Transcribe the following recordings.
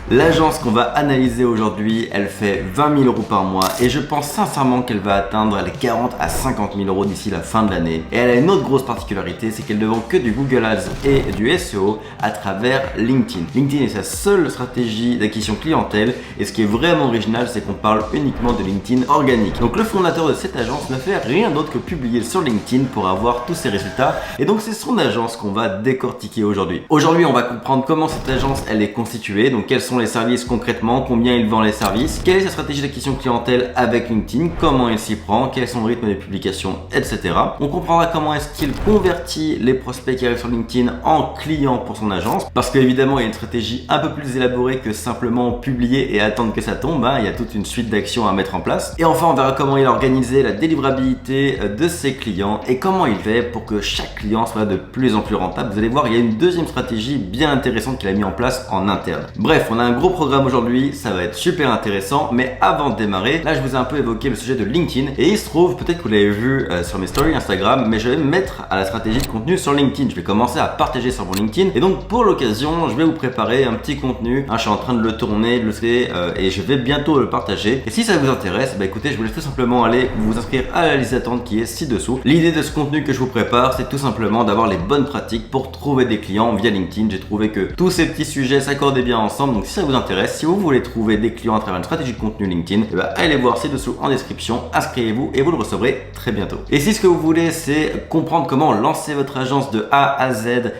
L'agence qu'on va analyser aujourd'hui, elle fait 20 000 € par mois et je pense sincèrement qu'elle va atteindre les 40 à 50 000 € d'ici la fin de l'année. Et elle a une autre grosse particularité, c'est qu'elle ne vend que du Google Ads et du SEO à travers LinkedIn. LinkedIn est sa seule stratégie d'acquisition clientèle et ce qui est vraiment original, c'est qu'on parle uniquement de LinkedIn organique. Donc le fondateur de cette agence ne fait rien d'autre que publier sur LinkedIn pour avoir tous ses résultats et donc c'est son agence qu'on va décortiquer aujourd'hui. Aujourd'hui, on va comprendre comment cette agence elle est constituée, donc quels sont les services concrètement, combien il vend les services, quelle est sa stratégie d'acquisition clientèle avec LinkedIn, comment il s'y prend, quel est son rythme de publication, etc. On comprendra comment est-ce qu'il convertit les prospects qui arrivent sur LinkedIn en clients pour son agence, parce qu'évidemment il y a une stratégie un peu plus élaborée que simplement publier et attendre que ça tombe, il y a toute une suite d'actions à mettre en place. Et enfin on verra comment il a organisé la délivrabilité de ses clients et comment il fait pour que chaque client soit de plus en plus rentable. Vous allez voir, il y a une deuxième stratégie bien intéressante qu'il a mis en place en interne. Bref, on a un gros programme aujourd'hui, ça va être super intéressant, mais avant de démarrer, là je vous ai un peu évoqué le sujet de LinkedIn et il se trouve, peut-être que vous l'avez vu sur mes stories Instagram, mais je vais me mettre à la stratégie de contenu sur LinkedIn. Je vais commencer à partager sur mon LinkedIn et donc pour l'occasion, je vais vous préparer un petit contenu. Je suis en train de le tourner, de le faire et je vais bientôt le partager. Et si ça vous intéresse, écoutez, je vous laisse tout simplement aller vous inscrire à la liste d'attente qui est ci-dessous. L'idée de ce contenu que je vous prépare, c'est tout simplement d'avoir les bonnes pratiques pour trouver des clients via LinkedIn. J'ai trouvé que tous ces petits sujets s'accordaient bien ensemble, donc si ça vous intéresse, si vous voulez trouver des clients à travers une stratégie de contenu LinkedIn, allez voir ci-dessous en description, inscrivez-vous et vous le recevrez très bientôt. Et si ce que vous voulez c'est comprendre comment lancer votre agence de A à Z,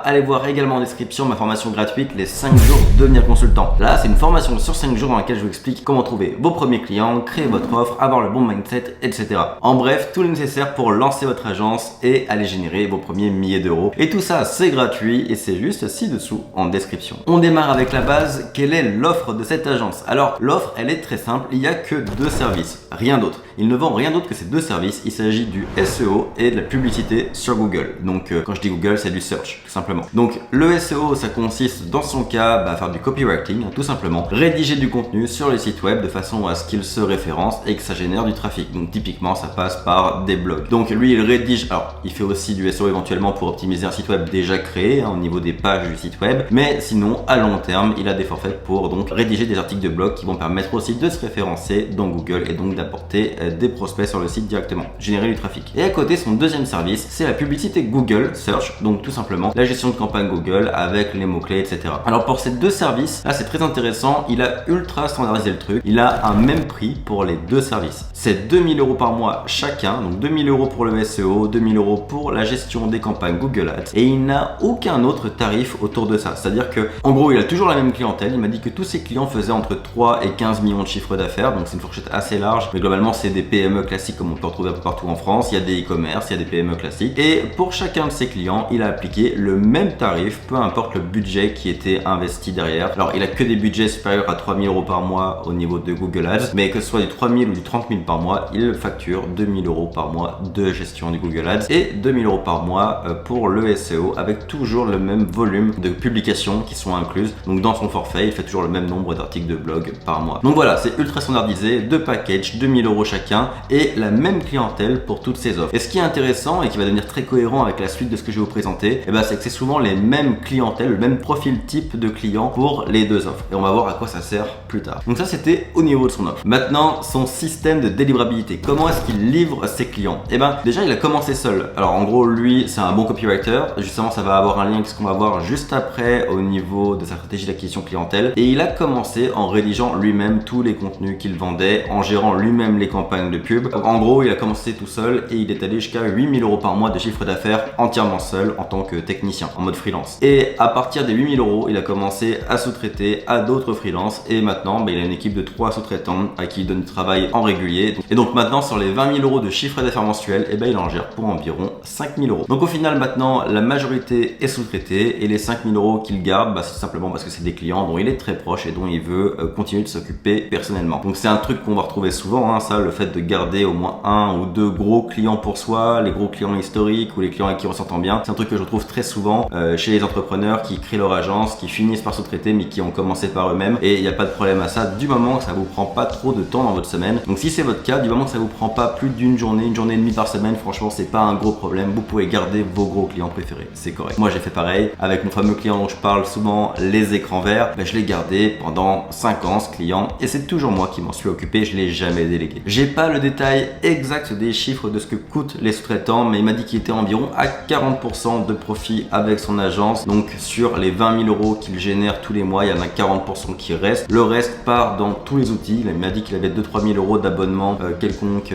allez voir également en description ma formation gratuite, les 5 jours de devenir consultant. Là c'est une formation sur 5 jours dans laquelle je vous explique comment trouver vos premiers clients, créer votre offre, avoir le bon mindset, etc. En bref, tout le nécessaire pour lancer votre agence et aller générer vos premiers milliers d'euros. Et tout ça c'est gratuit et c'est juste ci-dessous en description. On démarre avec la base. Quelle est l'offre de cette agence? Alors l'offre elle est très simple, il n'y a que deux services, rien d'autre. Il ne vend rien d'autre que ces deux services. Il s'agit du SEO et de la publicité sur Google. Donc quand je dis Google, c'est du search tout simplement. Donc le SEO ça consiste dans son cas à faire du copywriting tout simplement, rédiger du contenu sur les sites web de façon à ce qu'il se référence et que ça génère du trafic. Donc typiquement ça passe par des blogs. Donc lui il rédige, alors il fait aussi du SEO éventuellement pour optimiser un site web déjà créé au niveau des pages du site web, mais sinon à long terme il a des forfaits pour donc rédiger des articles de blog qui vont permettre aussi de se référencer dans Google et donc d'apporter des prospects sur le site directement, générer du trafic. Et à côté son deuxième service c'est la publicité Google Search, donc tout simplement la gestion de campagne Google avec les mots-clés, etc. Alors pour ces deux services là c'est très intéressant, il a ultra standardisé le truc, il a un même prix pour les deux services. C'est 2 000 € par mois chacun, donc 2 000 € pour le SEO, 2 000 € pour la gestion des campagnes Google Ads et il n'a aucun autre tarif autour de ça. C'est-à-dire que en gros il a toujours la même clientèle, il m'a dit que tous ses clients faisaient entre 3 et 15 millions de chiffres d'affaires, donc c'est une fourchette assez large, mais globalement c'est des PME classiques comme on peut retrouver un peu partout en France, il y a des e-commerce, il y a des PME classiques et pour chacun de ses clients il a appliqué le même tarif, peu importe le budget qui était investi derrière. Alors il a que des budgets supérieurs à 3 000 € par mois au niveau de Google Ads, mais que ce soit du 3 000 ou du 30 000 par mois, il facture 2 000 € par mois de gestion du Google Ads et 2 000 € par mois pour le SEO avec toujours le même volume de publications qui sont incluses. Donc dans son forfait il fait toujours le même nombre d'articles de blog par mois. Donc voilà, c'est ultra standardisé, deux packages, 2 000 € chacun et la même clientèle pour toutes ces offres. Et ce qui est intéressant et qui va devenir très cohérent avec la suite de ce que je vais vous présenter, c'est que c'est souvent les mêmes clientèles, le même profil type de client pour les deux offres. Et on va voir à quoi ça sert plus tard. Donc ça c'était au niveau de son offre. Maintenant son système de délivrabilité. Comment est-ce qu'il livre ses clients? Déjà il a commencé seul. Alors en gros lui c'est un bon copywriter. Justement ça va avoir un lien avec ce qu'on va voir juste après au niveau de sa stratégie d'acquisition clientèle. Et il a commencé en rédigeant lui-même tous les contenus qu'il vendait, en gérant lui-même les campagnes de pub. Donc en gros il a commencé tout seul et il est allé jusqu'à 8 000 € par mois de chiffre d'affaires entièrement seul en tant que technicien, en mode freelance. Et à partir des 8 000 €, il a commencé à sous-traiter à d'autres freelances et maintenant il a une équipe de 3 sous-traitants à qui il donne du travail en régulier. Et donc maintenant sur les 20 000 € de chiffre d'affaires mensuel, il en gère pour environ 5 000 €. Donc au final maintenant la majorité est sous-traitée et les 5 000 € qu'il garde, c'est simplement parce que c'est des clients dont il est très proche et dont il veut continuer de s'occuper personnellement. Donc c'est un truc qu'on va retrouver souvent, ça, le fait de garder au moins un ou deux gros clients pour soi, les gros clients historiques ou les clients avec qui on s'entend bien. C'est un truc que je retrouve très souvent chez les entrepreneurs qui créent leur agence, qui finissent par sous-traiter mais qui ont commencé par eux-mêmes, et il n'y a pas de problème à ça du moment que ça vous prend pas trop de temps dans votre semaine. Donc si c'est votre cas, du moment que ça vous prend pas plus d'une journée, une journée et demie par semaine, franchement c'est pas un gros problème, vous pouvez garder vos gros clients préférés, c'est correct. Moi j'ai fait pareil avec mon fameux client dont je parle souvent, les écrans verts. bah, je l'ai gardé pendant 5 ans ce client et c'est toujours moi qui m'en suis occupé, je l'ai jamais délégué. J'ai pas le détail exact des chiffres de ce que coûtent les sous-traitants, mais il m'a dit qu'il était environ à 40% de profit avec son agence. Donc sur les 20 000 euros qu'il génère tous les mois, il y en a 40% qui restent. Le reste part dans tous les outils. Il m'a dit qu'il avait 2-3 000 euros d'abonnement quelconque,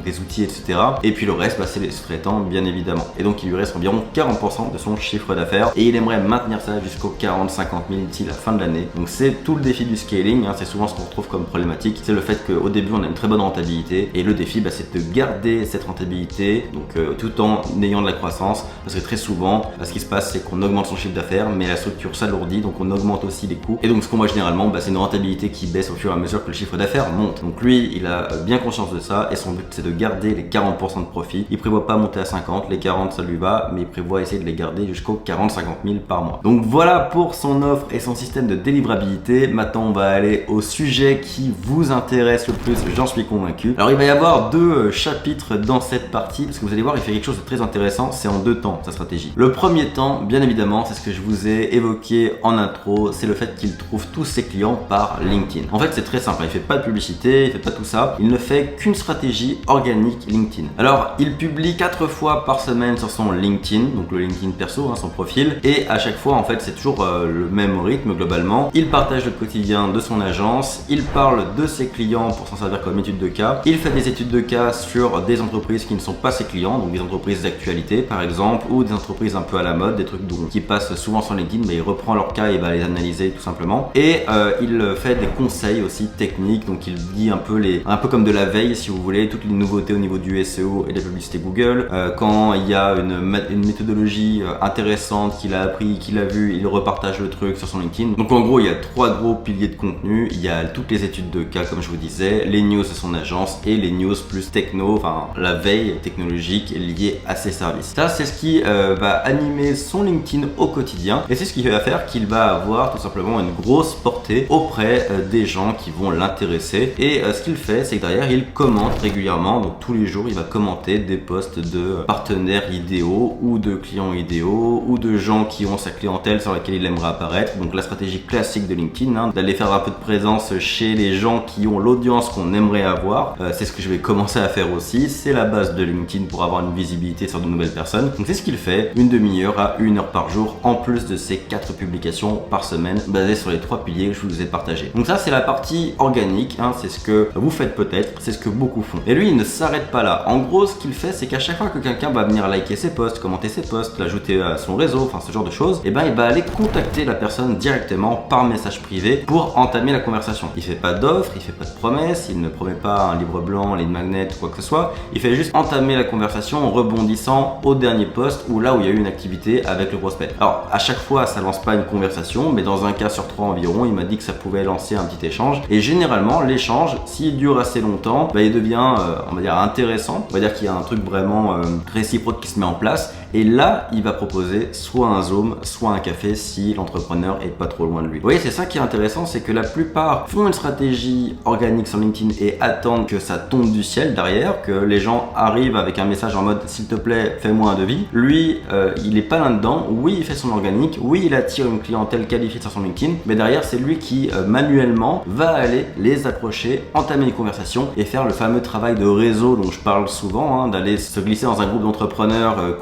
des outils, etc. Et puis le reste, bah, c'est les sous-traitants, bien évidemment. Et donc il lui reste environ 40% de son chiffre d'affaires et il aimerait maintenir ça jusqu'aux 40-50 000 d'ici la fin de l'année. Donc c'est tout le défi du scaling, hein. C'est souvent ce qu'on retrouve comme problématique. C'est le fait qu'au début on a une très bonne rentabilité et le défi, bah, c'est de garder cette rentabilité donc tout en ayant de la croissance, parce que très souvent ce qui se passe, c'est qu'on augmente son chiffre d'affaires mais la structure s'alourdit, donc on augmente aussi les coûts et donc ce qu'on voit généralement, bah, c'est une rentabilité qui baisse au fur et à mesure que le chiffre d'affaires monte. Donc lui, il a bien conscience de ça et son but, c'est de garder les 40% de profit. Il prévoit pas monter à 50, les 40 ça lui va, mais il prévoit essayer de les garder jusqu'aux 40-50 000 par mois. Donc voilà pour son offre et son système de délivrabilité. Maintenant on va aller au sujet qui vous intéresse le plus, j'en suis convaincu. Alors il va y avoir 2 chapitres dans cette partie, parce que vous allez voir, il fait quelque chose de très intéressant, c'est en 2 temps sa stratégie. Le premier temps, bien évidemment, c'est ce que je vous ai évoqué en intro, c'est le fait qu'il trouve tous ses clients par LinkedIn. En fait c'est très simple, il fait pas de publicité, il fait pas tout ça, il ne fait qu'une stratégie organique LinkedIn. Alors il publie 4 fois par semaine sur son LinkedIn, donc le LinkedIn perso, hein, son profil, et à chaque fois en fait c'est toujours le même rythme globalement. Il partage le quotidien de son agence, il parle de ses clients pour s'en servir comme étude de cas, il fait des études de cas sur des entreprises qui ne sont pas ses clients, donc des entreprises d'actualité par exemple, ou des entreprises un peu à la mode, des trucs qui passent souvent sur LinkedIn, mais il reprend leurs cas et va les analyser tout simplement. Et il fait des conseils aussi techniques, donc il dit un peu comme de la veille si vous voulez, toutes les nouveautés au niveau du SEO et de la publicité Google. Quand il y a une méthodologie intéressante qu'il a appris, qu'il a vu, il repartage le truc sur son LinkedIn. Donc en gros il y a 3 gros piliers de contenu, il y a toutes les études de cas comme je vous disais, les news de son agence et les news plus techno, enfin la veille technologique liée à ses services. Ça c'est ce qui va animer son LinkedIn au quotidien et c'est ce qui va faire qu'il va avoir tout simplement une grosse portée auprès des gens qui vont l'intéresser. Et ce qu'il fait, c'est que derrière il commente régulièrement, donc tous les jours il va commenter des posts de partenaires idéaux ou de clients idéaux ou de gens qui ont sa clientèle sur laquelle il aimerait apparaître. Donc la stratégie classique de LinkedIn, hein, d'aller faire un peu de présence chez les gens qui ont l'audience qu'on aimerait avoir. C'est ce que je vais commencer à faire aussi, c'est la base de LinkedIn pour avoir une visibilité sur de nouvelles personnes. Donc c'est ce qu'il fait, une demi-heure à 1 heure par jour, en plus de ses 4 publications par semaine basées sur les 3 piliers que je vous ai partagés. Donc ça c'est la partie organique, hein, c'est ce que vous faites peut-être, c'est ce que beaucoup font. Et lui il ne s'arrête pas là. En gros ce qu'il fait, c'est qu'à chaque fois que quelqu'un va venir liker ses posts, commenter ses posts, l'ajouter à son réseau, enfin ce genre de choses, et ben il va aller contacter la personne directement par message privé pour entamer la conversation. Il fait pas d'offres, il fait pas de promesses, il ne promet pas un livre blanc, ligne magnet ou quoi que ce soit. Il fait juste entamer la conversation en rebondissant au dernier post ou là où il y a eu une activité avec le prospect. Alors à chaque fois ça lance pas une conversation, mais dans un cas sur 3 environ, il m'a dit que ça pouvait lancer un petit échange. Et généralement l'échange, s'il dure assez longtemps, bah, il devient on va dire intéressant. On va dire qu'il y a un truc vraiment réciproque qui se met en place. Et là, il va proposer soit un Zoom, soit un café si l'entrepreneur est pas trop loin de lui. Vous voyez, c'est ça qui est intéressant, c'est que la plupart font une stratégie organique sur LinkedIn et attendent que ça tombe du ciel derrière, que les gens arrivent avec un message en mode s'il te plaît, fais-moi un devis. Lui, il est pas là-dedans. Oui, il fait son organique. Oui, il attire une clientèle qualifiée sur son LinkedIn. Mais derrière, c'est lui qui manuellement va aller les approcher, entamer une conversation et faire le fameux travail de réseau dont je parle souvent, hein, d'aller se glisser dans un groupe d'entrepreneurs,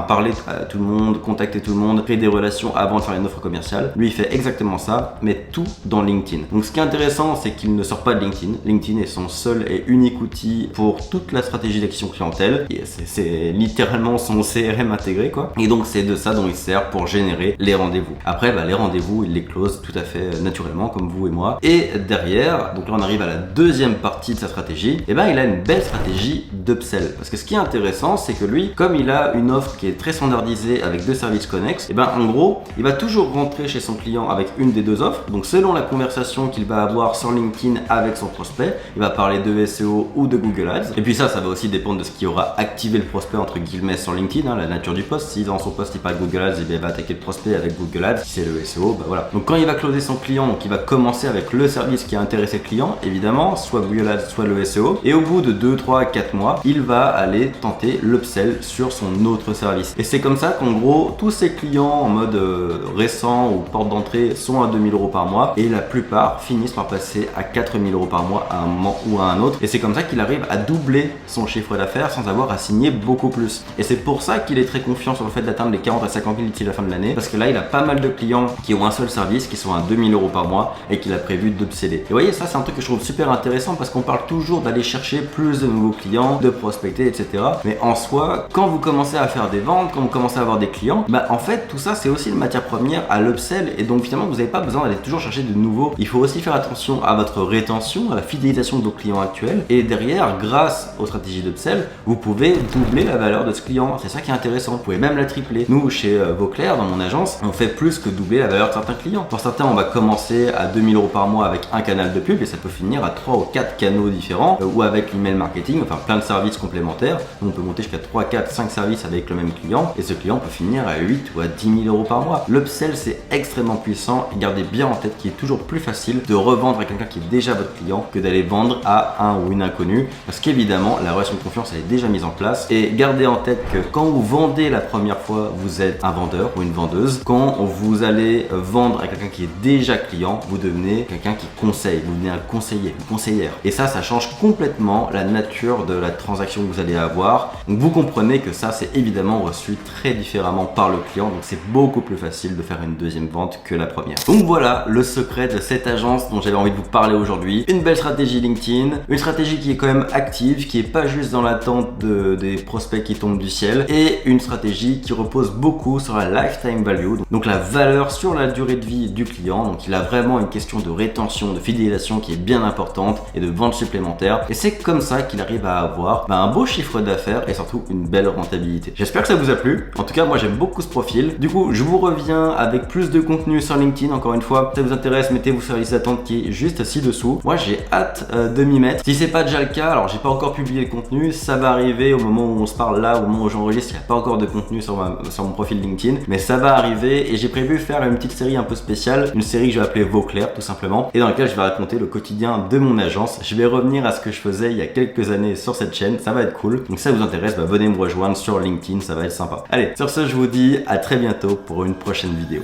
parler à tout le monde, contacter tout le monde, créer des relations avant de faire une offre commerciale. Lui, il fait exactement ça, mais tout dans LinkedIn. Donc, ce qui est intéressant, c'est qu'il ne sort pas de LinkedIn. LinkedIn est son seul et unique outil pour toute la stratégie d'acquisition clientèle. C'est littéralement son CRM intégré, quoi. Et donc, c'est de ça dont il sert pour générer les rendez-vous. Après, les rendez-vous, il les close tout à fait naturellement, comme vous et moi. Et derrière, donc là, on arrive à la deuxième partie de sa stratégie. Et il a une belle stratégie d'upsell. Parce que ce qui est intéressant, c'est que lui, comme il a une offre qui est très standardisée avec 2 services connexes, en gros, il va toujours rentrer chez son client avec une des 2 offres. Donc selon la conversation qu'il va avoir sur LinkedIn avec son prospect, il va parler de SEO ou de Google Ads. Et puis ça va aussi dépendre de ce qui aura activé le prospect entre guillemets sur LinkedIn, hein, la nature du post. Si dans son post il parle de Google Ads, il va attaquer le prospect avec Google Ads. Si c'est le SEO, voilà. Donc quand il va closer son client, donc il va commencer avec le service qui a intéressé le client, évidemment, soit Google Ads, soit le SEO. Et au bout de 2, 3, 4 mois, il va aller tenter l'upsell sur son autre service. service. Et c'est comme ça qu'en gros, tous ces clients en mode récent ou porte d'entrée sont à 2000 € par mois et la plupart finissent par passer à 4000 € par mois à un moment ou à un autre. Et c'est comme ça qu'il arrive à doubler son chiffre d'affaires sans avoir à signer beaucoup plus. Et c'est pour ça qu'il est très confiant sur le fait d'atteindre les 40 à 50 000 d'ici la fin de l'année, parce que là il a pas mal de clients qui ont un seul service, qui sont à 2000 € par mois et qu'il a prévu d'upseller. Et vous voyez, ça c'est un truc que je trouve super intéressant parce qu'on parle toujours d'aller chercher plus de nouveaux clients, de prospecter, etc. Mais en soi, quand vous commencez à faire des ventes, quand vous commencez à avoir des clients, bah en fait tout ça c'est aussi une matière première à l'upsell, et donc finalement vous n'avez pas besoin d'aller toujours chercher de nouveaux. Il faut aussi faire attention à votre rétention, à la fidélisation de vos clients actuels, et derrière, grâce aux stratégies d'upsell, vous pouvez doubler la valeur de ce client. C'est ça qui est intéressant, vous pouvez même la tripler. Nous chez Vauclair, dans mon agence, on fait plus que doubler la valeur de certains clients. Pour certains, on va commencer à 2000 € par mois avec un canal de pub et ça peut finir à 3 ou 4 canaux différents, ou avec l'email marketing, enfin plein de services complémentaires. On peut monter jusqu'à 3, 4, 5 services avec le même client, et ce client peut finir à 8 ou à 10 000 € par mois. L'upsell c'est extrêmement puissant, et gardez bien en tête qu'il est toujours plus facile de revendre à quelqu'un qui est déjà votre client que d'aller vendre à un ou une inconnue, parce qu'évidemment la relation de confiance elle est déjà mise en place. Et gardez en tête que quand vous vendez la première fois, vous êtes un vendeur ou une vendeuse. Quand vous allez vendre à quelqu'un qui est déjà client, vous devenez quelqu'un qui conseille, vous devenez un conseiller, une conseillère. Et ça change complètement la nature de la transaction que vous allez avoir. Donc vous comprenez que ça c'est évidemment reçu très différemment par le client, donc c'est beaucoup plus facile de faire une deuxième vente que la première. Donc voilà le secret de cette agence dont j'avais envie de vous parler aujourd'hui. Une belle stratégie LinkedIn, une stratégie qui est quand même active, qui est pas juste dans l'attente des prospects qui tombent du ciel, et une stratégie qui repose beaucoup sur la lifetime value, donc la valeur sur la durée de vie du client. Donc il a vraiment une question de rétention, de fidélisation qui est bien importante et de vente supplémentaire, et c'est comme ça qu'il arrive à avoir un beau chiffre d'affaires et surtout une belle rentabilité. J'espère que ça vous a plu. En tout cas moi j'aime beaucoup ce profil. Du coup je vous reviens avec plus de contenu sur LinkedIn. Encore une fois, si ça vous intéresse, mettez-vous sur la liste d'attente qui est juste ci-dessous. Moi j'ai hâte de m'y mettre. Si c'est pas déjà le cas, alors j'ai pas encore publié le contenu, ça va arriver au moment où on se parle là, au moment où j'enregistre, il n'y a pas encore de contenu sur mon profil LinkedIn, mais ça va arriver, et j'ai prévu faire une petite série un peu spéciale, une série que je vais appeler Vauclair tout simplement, et dans laquelle je vais raconter le quotidien de mon agence. Je vais revenir à ce que je faisais il y a quelques années sur cette chaîne, ça va être cool. Donc si ça vous intéresse, venez me rejoindre sur LinkedIn, ça va être sympa. Allez, sur ce je vous dis à très bientôt pour une prochaine vidéo.